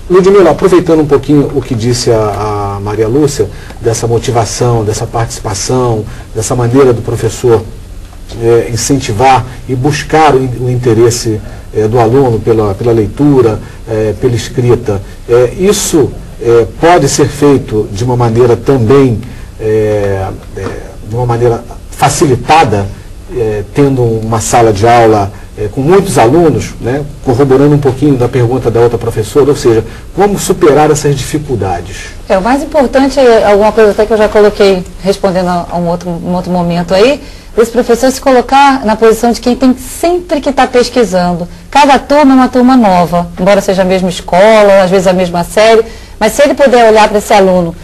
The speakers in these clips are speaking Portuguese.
Ludmila, aproveitando um pouquinho o que disse a Maria Lúcia, dessa motivação, dessa participação, dessa maneira do professor incentivar e buscar o interesse do aluno pela leitura, pela escrita, isso pode ser feito de uma maneira também, de uma maneira facilitada, tendo uma sala de aula com muitos alunos, né, corroborando um pouquinho da pergunta da outra professora, ou seja, como superar essas dificuldades? O mais importante é alguma coisa até que eu já coloquei respondendo a um outro momento aí, esse professor se colocar na posição de quem tem sempre que estar pesquisando. Cada turma é uma turma nova, embora seja a mesma escola, às vezes a mesma série, mas se ele puder olhar para esse aluno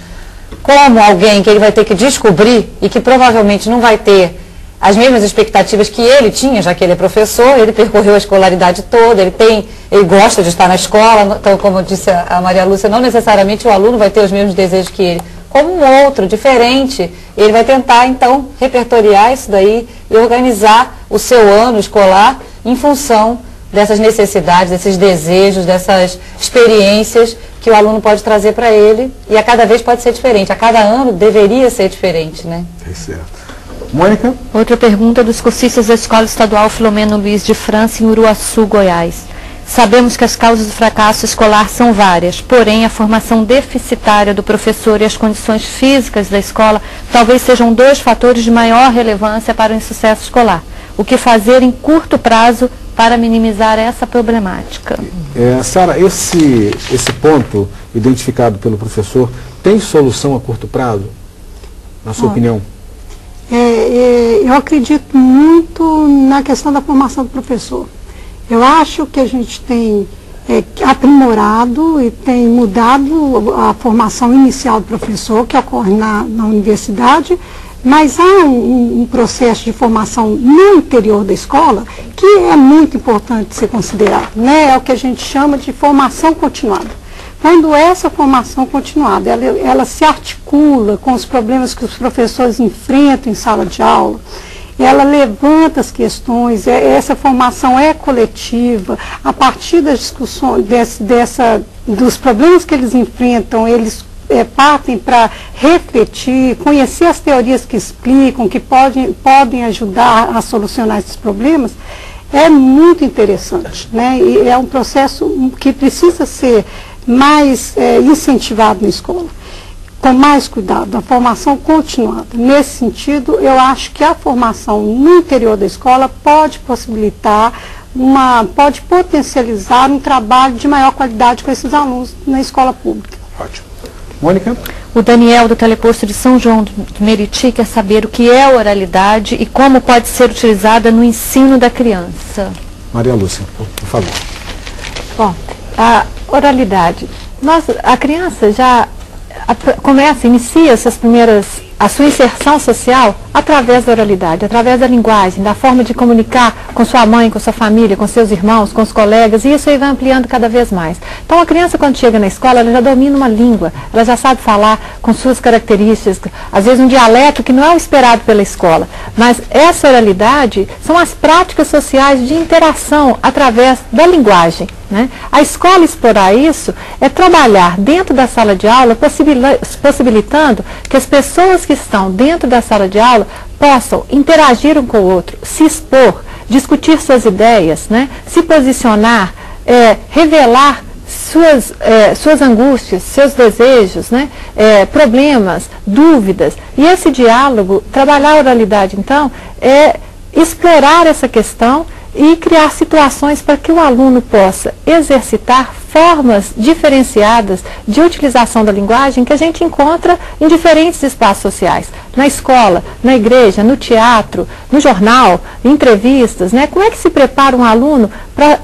como alguém que ele vai ter que descobrir e que provavelmente não vai ter as mesmas expectativas que ele tinha, já que ele é professor, ele percorreu a escolaridade toda, ele gosta de estar na escola, então, como disse a Maria Lúcia, não necessariamente o aluno vai ter os mesmos desejos que ele. Como um outro, diferente, ele vai tentar, então, repertoriar isso daí e organizar o seu ano escolar em função dessas necessidades, desses desejos, dessas experiências que o aluno pode trazer para ele, e a cada vez pode ser diferente, a cada ano deveria ser diferente, né? É certo. Mônica? Outra pergunta dos cursistas da Escola Estadual Filomeno Luiz de França, em Uruaçu, Goiás. Sabemos que as causas do fracasso escolar são várias, porém a formação deficitária do professor e as condições físicas da escola talvez sejam dois fatores de maior relevância para o insucesso escolar. O que fazer em curto prazo para minimizar essa problemática? Sara, esse ponto identificado pelo professor tem solução a curto prazo, na sua opinião? Eu acredito muito na questão da formação do professor. Eu acho que a gente tem aprimorado e tem mudado a formação inicial do professor, que ocorre na universidade, mas há um processo de formação no interior da escola que é muito importante ser considerado, né? É o que a gente chama de formação continuada. Quando essa formação continuada, ela se articula com os problemas que os professores enfrentam em sala de aula, ela levanta as questões, essa formação é coletiva, a partir das discussões, dos problemas que eles enfrentam, eles partem para refletir, conhecer as teorias que explicam, que podem ajudar a solucionar esses problemas, é muito interessante, né? E é um processo que precisa ser mais incentivado na escola, com mais cuidado, a formação continuada. Nesse sentido, eu acho que a formação no interior da escola pode possibilitar, pode potencializar um trabalho de maior qualidade com esses alunos na escola pública. Ótimo. Mônica? O Daniel, do Teleposto de São João do Meriti, quer saber o que é a oralidade e como pode ser utilizada no ensino da criança. Maria Lúcia, por favor. Bom, a oralidade. A criança já inicia a sua inserção social através da oralidade, através da linguagem, da forma de comunicar com sua mãe, com sua família, com seus irmãos, com os colegas, e isso aí vai ampliando cada vez mais. Então a criança, quando chega na escola, ela já domina uma língua, ela já sabe falar com suas características, às vezes um dialeto que não é o esperado pela escola, mas essa oralidade são as práticas sociais de interação através da linguagem, né? A escola explorar isso é trabalhar dentro da sala de aula, possibilitando que as pessoas que estão dentro da sala de aula possam interagir um com o outro, se expor, discutir suas ideias, né? Se posicionar, revelar suas angústias, seus desejos, né? Problemas, dúvidas. E esse diálogo, trabalhar a oralidade, então, é explorar essa questão e criar situações para que o aluno possa exercitar formas diferenciadas de utilização da linguagem que a gente encontra em diferentes espaços sociais. Na escola, na igreja, no teatro, no jornal, em entrevistas, né? Como é que se prepara um aluno para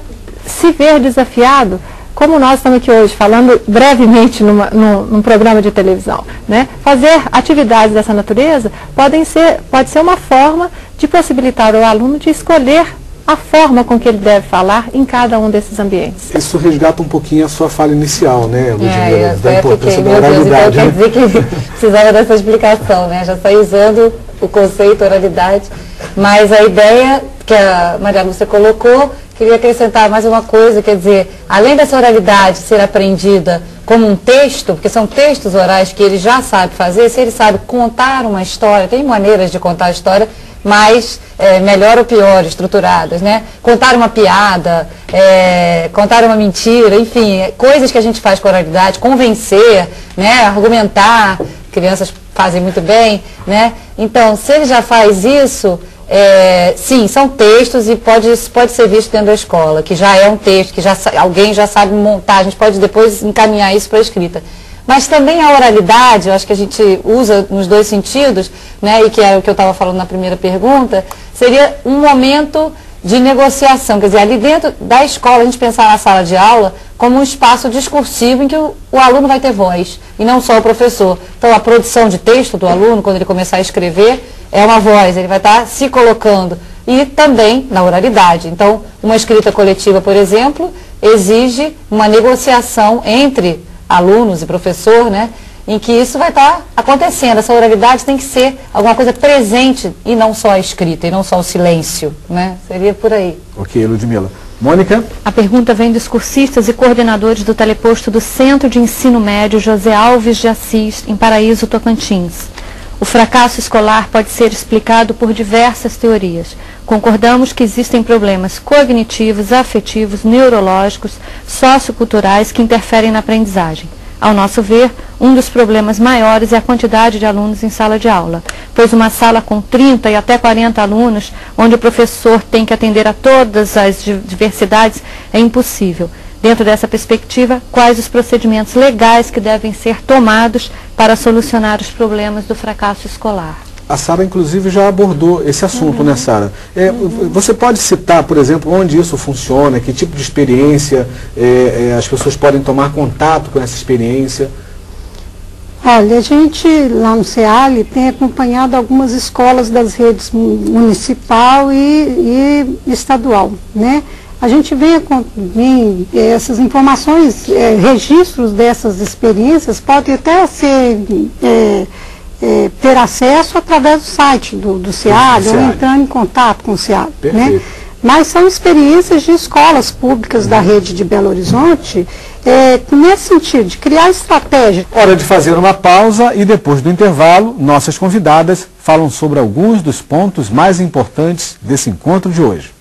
se ver desafiado, como nós estamos aqui hoje, falando brevemente num programa de televisão, né? Fazer atividades dessa natureza pode ser uma forma de possibilitar ao aluno de escolher a forma com que ele deve falar em cada um desses ambientes. Isso resgata um pouquinho a sua fala inicial, né, Ludmila, da importância da oralidade. oralidade. Então quer dizer que precisava dessa explicação, né? Já saí usando o conceito oralidade, mas a ideia que a Maria Lúcia colocou, queria acrescentar mais uma coisa, quer dizer, além dessa oralidade ser aprendida como um texto, porque são textos orais que ele já sabe fazer, se ele sabe contar uma história, tem maneiras de contar a história, mas melhor ou pior, estruturadas, né? Contar uma piada, contar uma mentira, enfim, coisas que a gente faz com oralidade, convencer, né? Argumentar, crianças fazem muito bem, né? Então, se ele já faz isso, sim, são textos e pode ser visto dentro da escola, que já é um texto, que alguém já sabe montar, a gente pode depois encaminhar isso para a escrita. Mas também a oralidade, eu acho que a gente usa nos dois sentidos, né, e que é o que eu estava falando na primeira pergunta, seria um momento de negociação. Quer dizer, ali dentro da escola, a gente pensar na sala de aula como um espaço discursivo em que o aluno vai ter voz, e não só o professor. Então, a produção de texto do aluno, quando ele começar a escrever, é uma voz, ele vai estar se colocando. E também na oralidade. Então, uma escrita coletiva, por exemplo, exige uma negociação entre alunos e professor, né, em que isso vai estar acontecendo. Essa oralidade tem que ser alguma coisa presente e não só a escrita, e não só o silêncio, né? Seria por aí. Ok, Ludmila. Mônica? A pergunta vem dos cursistas e coordenadores do teleposto do Centro de Ensino Médio José Alves de Assis, em Paraíso, Tocantins. O fracasso escolar pode ser explicado por diversas teorias. Concordamos que existem problemas cognitivos, afetivos, neurológicos, socioculturais que interferem na aprendizagem. Ao nosso ver, um dos problemas maiores é a quantidade de alunos em sala de aula, pois uma sala com 30 e até 40 alunos, onde o professor tem que atender a todas as diversidades, é impossível. Dentro dessa perspectiva, quais os procedimentos legais que devem ser tomados para solucionar os problemas do fracasso escolar? A Sara, inclusive, já abordou esse assunto, né, Sara? Você pode citar, por exemplo, onde isso funciona, que tipo de experiência as pessoas podem tomar contato com essa experiência? Olha, a gente lá no CEALI tem acompanhado algumas escolas das redes municipal e estadual, né? A gente vem essas informações, registros dessas experiências podem até ser, ter acesso através do site do CEALI, ou entrando em contato com o CEALI, né? Mas são experiências de escolas públicas da rede de Belo Horizonte, nesse sentido, de criar estratégia. Hora de fazer uma pausa e depois do intervalo, nossas convidadas falam sobre alguns dos pontos mais importantes desse encontro de hoje.